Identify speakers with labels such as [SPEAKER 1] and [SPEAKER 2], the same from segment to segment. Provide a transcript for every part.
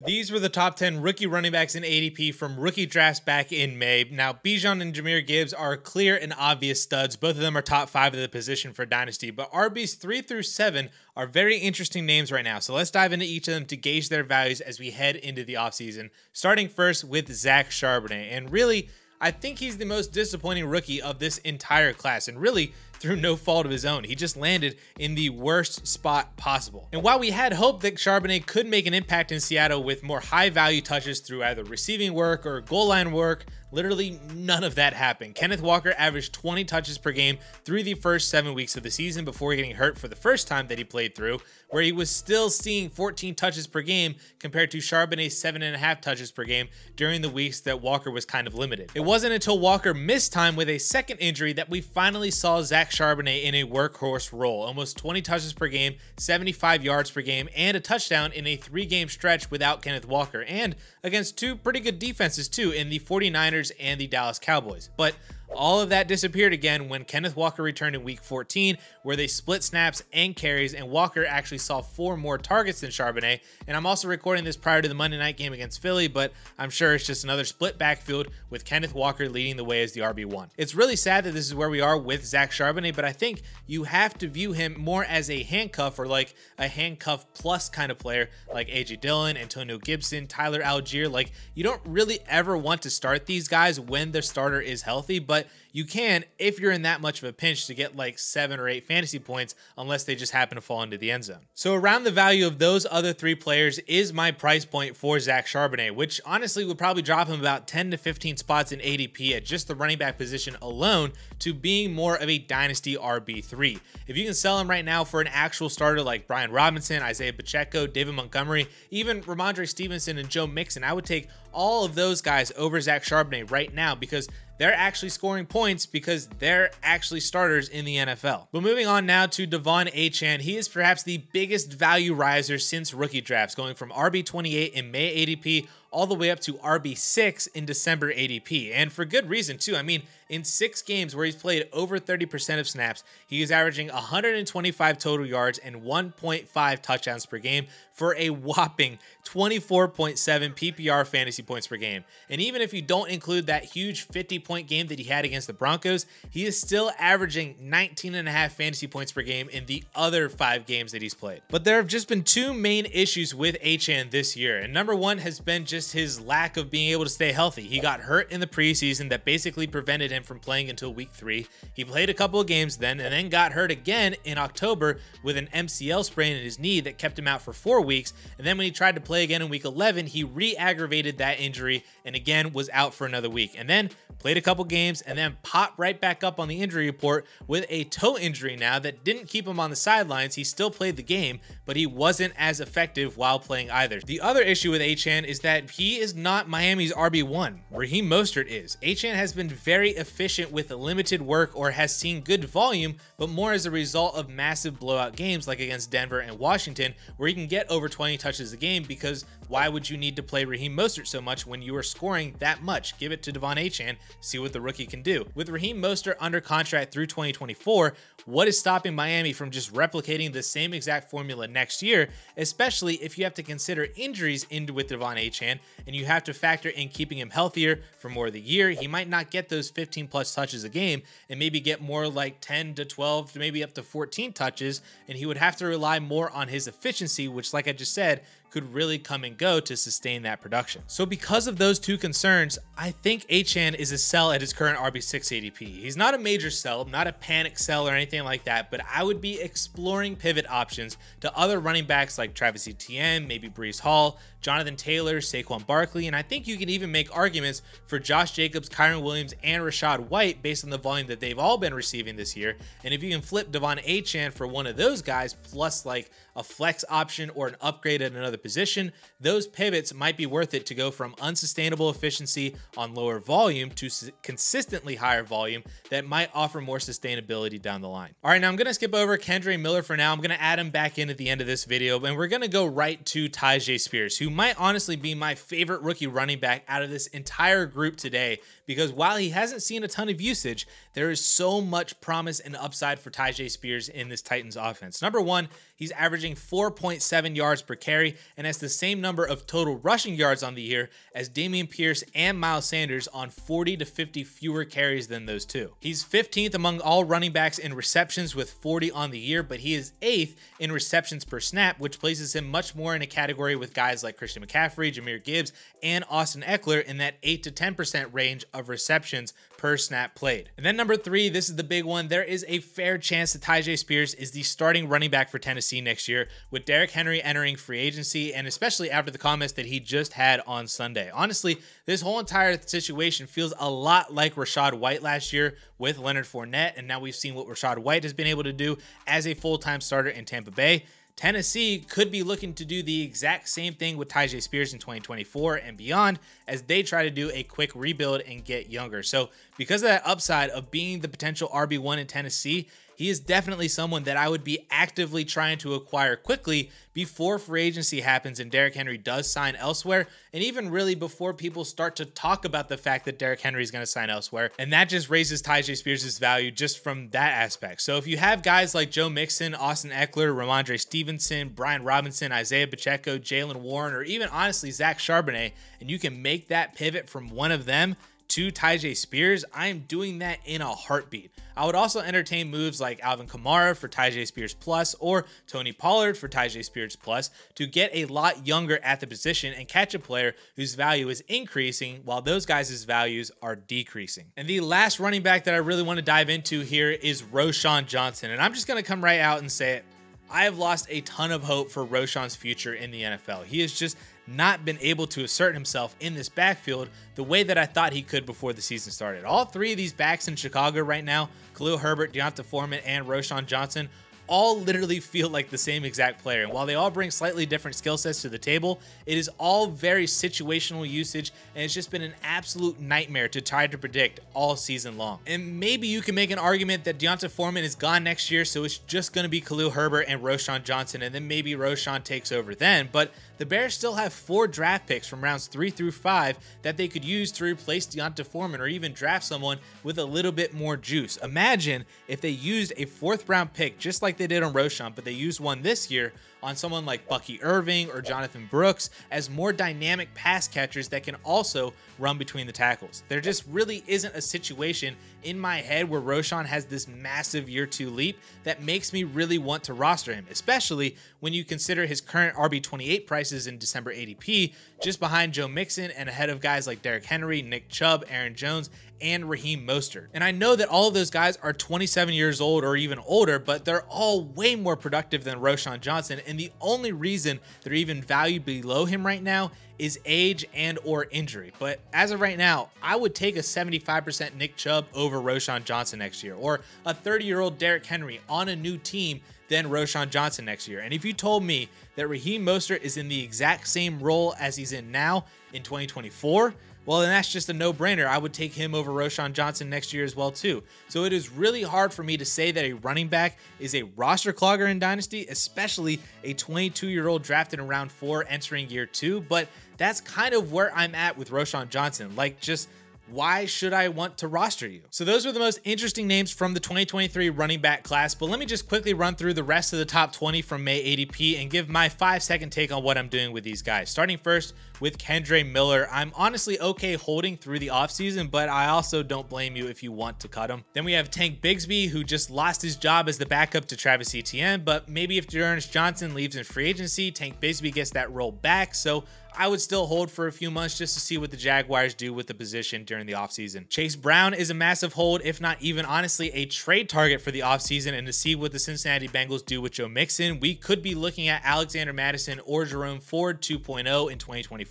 [SPEAKER 1] These were the top 10 rookie running backs in ADP from rookie drafts back in May. Now, Bijan and Jahmyr Gibbs are clear and obvious studs. Both of them are top 5 of the position for Dynasty, but RBs 3 through 7 are very interesting names right now. So let's dive into each of them to gauge their values as we head into the offseason. Starting first with Zach Charbonnet. And really, I think he's the most disappointing rookie of this entire class, and really through no fault of his own. He just landed in the worst spot possible. And while we had hope that Charbonnet could make an impact in Seattle with more high value touches through either receiving work or goal line work, literally none of that happened. Kenneth Walker averaged 20 touches per game through the first 7 weeks of the season before getting hurt for the first time that he played through, where he was still seeing 14 touches per game compared to Charbonnet's 7.5 touches per game during the weeks that Walker was kind of limited. It wasn't until Walker missed time with a second injury that we finally saw Zach Charbonnet in a workhorse role. Almost 20 touches per game, 75 yards per game, and a touchdown in a 3-game stretch without Kenneth Walker, and against 2 pretty good defenses too in the 49ers and the Dallas Cowboys. But all of that disappeared again when Kenneth Walker returned in week 14, where they split snaps and carries, and Walker actually saw 4 more targets than Charbonnet. And I'm also recording this prior to the Monday night game against Philly, but I'm sure it's just another split backfield with Kenneth Walker leading the way as the RB1. It's really sad that this is where we are with Zach Charbonnet, but I think you have to view him more as a handcuff, or like a handcuff plus kind of player, like AJ Dillon, Antonio Gibson, Tyler Algier. Like, you don't really ever want to start these guys when the starter is healthy, but you can if you're in that much of a pinch to get like 7 or 8 fantasy points, unless they just happen to fall into the end zone. So around the value of those other 3 players is my price point for Zach Charbonnet, which honestly would probably drop him about 10 to 15 spots in ADP at just the running back position alone to being more of a dynasty RB3. If you can sell him right now for an actual starter like Brian Robinson, Isaiah Pacheco, David Montgomery, even Ramondre Stevenson and Joe Mixon, I would take all of those guys over Zach Charbonnet right now, because they're actually scoring points because they're actually starters in the NFL. But moving on now to De'Von Achane. He is perhaps the biggest value riser since rookie drafts, going from RB28 in May ADP all the way up to RB6 in December ADP. And for good reason too. I mean, in 6 games where he's played over 30% of snaps, he is averaging 125 total yards and 1.5 touchdowns per game for a whopping 24.7 PPR fantasy points per game. And even if you don't include that huge 50-point game that he had against the Broncos, he is still averaging 19.5 fantasy points per game in the other 5 games that he's played. But there have just been 2 main issues with Achane this year. And number 1 has been just his lack of being able to stay healthy. He got hurt in the preseason that basically prevented him from playing until week 3. He played a couple of games then, and then got hurt again in October with an MCL sprain in his knee that kept him out for 4 weeks. And then when he tried to play again in week 11, he re-aggravated that injury and again was out for another week. And then played a couple games and then popped right back up on the injury report with a toe injury now that didn't keep him on the sidelines. He still played the game, but he wasn't as effective while playing either. The other issue with Achane is that he is not Miami's RB1. Raheem Mostert is. Achane has been very efficient with limited work, or has seen good volume, but more as a result of massive blowout games like against Denver and Washington, where he can get over 20 touches a game, because why would you need to play Raheem Mostert so much when you are scoring that much? Give it to De'Von Achane, see what the rookie can do. With Raheem Mostert under contract through 2024, what is stopping Miami from just replicating the same exact formula next year, especially if you have to consider injuries into with De'Von Achane, and you have to factor in keeping him healthier for more of the year? He might not get those 15 plus touches a game, and maybe get more like 10 to 12 to maybe up to 14 touches, and he would have to rely more on his efficiency, which, like I just said, could really come and go to sustain that production. So because of those 2 concerns, I think Achane is a sell at his current RB6 ADP. He's not a major sell, not a panic sell or anything like that, but I would be exploring pivot options to other running backs like Travis Etienne, maybe Breece Hall, Jonathan Taylor, Saquon Barkley, and I think you can even make arguments for Josh Jacobs, Kyren Williams, and Rachaad White based on the volume that they've all been receiving this year. And if you can flip De'Von Achane for one of those guys, plus like a flex option or an upgrade at another position, those pivots might be worth it to go from unsustainable efficiency on lower volume to consistently higher volume that might offer more sustainability down the line. All right, now I'm going to skip over Kendre Miller for now. I'm going to add him back in at the end of this video, and we're going to go right to Tyjae Spears, who might honestly be my favorite rookie running back out of this entire group today, because while he hasn't seen a ton of usage, there is so much promise and upside for Tyjae Spears in this Titans offense. Number 1, he's averaging 4.7 yards per carry and has the same number of total rushing yards on the year as Dameon Pierce and Miles Sanders on 40 to 50 fewer carries than those two. He's 15th among all running backs in receptions with 40 on the year, but he is 8th in receptions per snap, which places him much more in a category with guys like Christian McCaffrey, Jahmyr Gibbs, and Austin Eckler in that 8 to 10% range of receptions per snap played. And then number 3, this is the big one. There is a fair chance that Tyjae Spears is the starting running back for Tennessee next year, with Derrick Henry entering free agency, and especially after the comments that he just had on Sunday. Honestly, this whole entire situation feels a lot like Rachaad White last year with Leonard Fournette, and now we've seen what Rachaad White has been able to do as a full-time starter in Tampa Bay. Tennessee could be looking to do the exact same thing with Tyjae Spears in 2024 and beyond as they try to do a quick rebuild and get younger. So because of that upside of being the potential RB1 in Tennessee, he is definitely someone that I would be actively trying to acquire quickly before free agency happens and Derrick Henry does sign elsewhere, and even really before people start to talk about the fact that Derrick Henry is going to sign elsewhere. And that just raises Tyjae Spears' value just from that aspect. So if you have guys like Joe Mixon, Austin Eckler, Ramondre Stevenson, Brian Robinson, Isaiah Pacheco, Jalen Warren, or even honestly Zach Charbonnet, and you can make that pivot from one of them to Tyjae Spears, I am doing that in a heartbeat. I would also entertain moves like Alvin Kamara for Tyjae Spears Plus or Tony Pollard for Tyjae Spears Plus to get a lot younger at the position and catch a player whose value is increasing while those guys' values are decreasing. And the last running back that I really want to dive into here is Roschon Johnson. And I'm just going to come right out and say it. I have lost a ton of hope for Roschon's future in the NFL. He has just not been able to assert himself in this backfield the way that I thought he could before the season started. All three of these backs in Chicago right now, Khalil Herbert, D'Onta Foreman, and Roschon Johnson, all literally feel like the same exact player. And while they all bring slightly different skill sets to the table, it is all very situational usage, and it's just been an absolute nightmare to try to predict all season long. And maybe you can make an argument that D'Onta Foreman is gone next year, so it's just going to be Khalil Herbert and Roschon Johnson, and then maybe Roschon takes over then. But the Bears still have 4 draft picks from rounds 3 through 5 that they could use to replace D'Onta Foreman or even draft someone with a little bit more juice. Imagine if they used a 4th round pick just like they did on Roschon, but they used one this year on someone like Bucky Irving or Jonathan Brooks as more dynamic pass catchers that can also run between the tackles. There just really isn't a situation in my head where Roschon has this massive year 2 leap that makes me really want to roster him, especially when you consider his current RB28 prices in December ADP, just behind Joe Mixon and ahead of guys like Derrick Henry, Nick Chubb, Aaron Jones, and Raheem Mostert. And I know that all of those guys are 27 years old or even older, but they're all way more productive than Roschon Johnson, and the only reason they're even valued below him right now is age and or injury. But as of right now, I would take a 75% Nick Chubb over Roschon Johnson next year, or a 30-year-old Derrick Henry on a new team than Roschon Johnson next year. And if you told me that Raheem Mostert is in the exact same role as he's in now in 2024, well, then that's just a no-brainer. I would take him over Roschon Johnson next year as well, too. So it is really hard for me to say that a running back is a roster clogger in Dynasty, especially a 22-year-old drafted in round 4 entering year 2. But that's kind of where I'm at with Roschon Johnson. Like, just why should I want to roster you? So those were the most interesting names from the 2023 running back class, but let me just quickly run through the rest of the top 20 from May ADP and give my 5-second take on what I'm doing with these guys. Starting first with Kendre Miller. I'm honestly okay holding through the offseason, but I also don't blame you if you want to cut him. Then we have Tank Bigsby, who just lost his job as the backup to Travis Etienne, but maybe if D'Ernest Johnson leaves in free agency, Tank Bigsby gets that role back, so I would still hold for a few months just to see what the Jaguars do with the position during the offseason. Chase Brown is a massive hold, if not even honestly a trade target for the offseason, and to see what the Cincinnati Bengals do with Joe Mixon, we could be looking at Alexander Mattison or Jerome Ford 2.0 in 2024.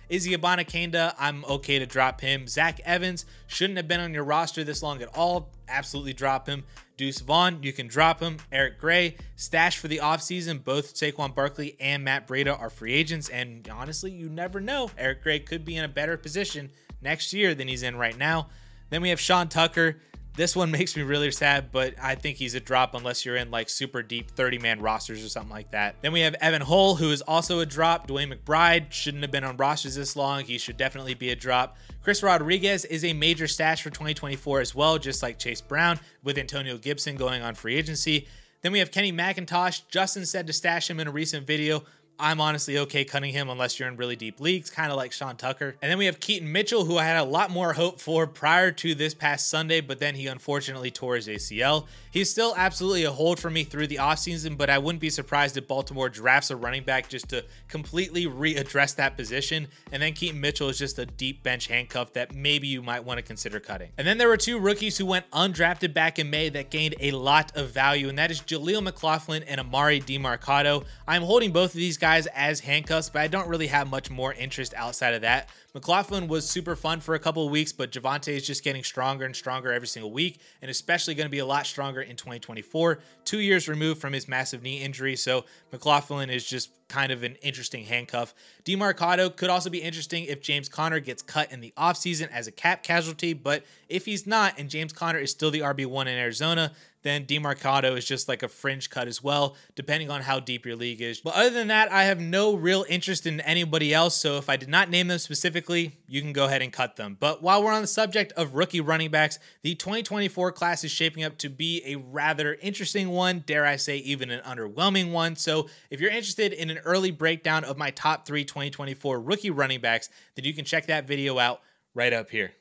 [SPEAKER 1] Izzy Abanikanda, I'm okay to drop him. Zach Evans shouldn't have been on your roster this long at all. Absolutely drop him. Deuce Vaughn, you can drop him. Eric Gray, stash for the offseason. Both Saquon Barkley and Matt Breida are free agents, and honestly, you never know. Eric Gray could be in a better position next year than he's in right now. Then we have Sean Tucker. This one makes me really sad, but I think he's a drop unless you're in like super deep 30-man rosters or something like that. Then we have Evan Hull, who is also a drop. Dwayne McBride shouldn't have been on rosters this long. He should definitely be a drop. Chris Rodriguez is a major stash for 2024 as well, just like Chase Brown, with Antonio Gibson going on free agency. Then we have Kenny McIntosh. Justin said to stash him in a recent video. I'm honestly okay cutting him unless you're in really deep leagues, kind of like Sean Tucker. And then we have Keaton Mitchell, who I had a lot more hope for prior to this past Sunday, but then he unfortunately tore his ACL. He's still absolutely a hold for me through the offseason, but I wouldn't be surprised if Baltimore drafts a running back just to completely readdress that position. And then Keaton Mitchell is just a deep bench handcuff that maybe you might want to consider cutting. And then there were two rookies who went undrafted back in May that gained a lot of value, and that is Jaleel McLaughlin and Amari DiMercado. I'm holding both of these guys as handcuffs, but I don't really have much more interest outside of that. McLaughlin was super fun for a couple of weeks, but Javonte is just getting stronger and stronger every single week, and especially going to be a lot stronger in 2024. 2 years removed from his massive knee injury, so McLaughlin is just kind of an interesting handcuff. DiMercado could also be interesting if James Conner gets cut in the offseason as a cap casualty, but if he's not and James Conner is still the RB1 in Arizona, then DiMercado is just like a fringe cut as well, depending on how deep your league is. But other than that, I have no real interest in anybody else, so if I did not name them specifically, you can go ahead and cut them. But while we're on the subject of rookie running backs, the 2024 class is shaping up to be a rather interesting one, dare I say even an underwhelming one. So if you're interested in an early breakdown of my top 3 2024 rookie running backs, then you can check that video out right up here.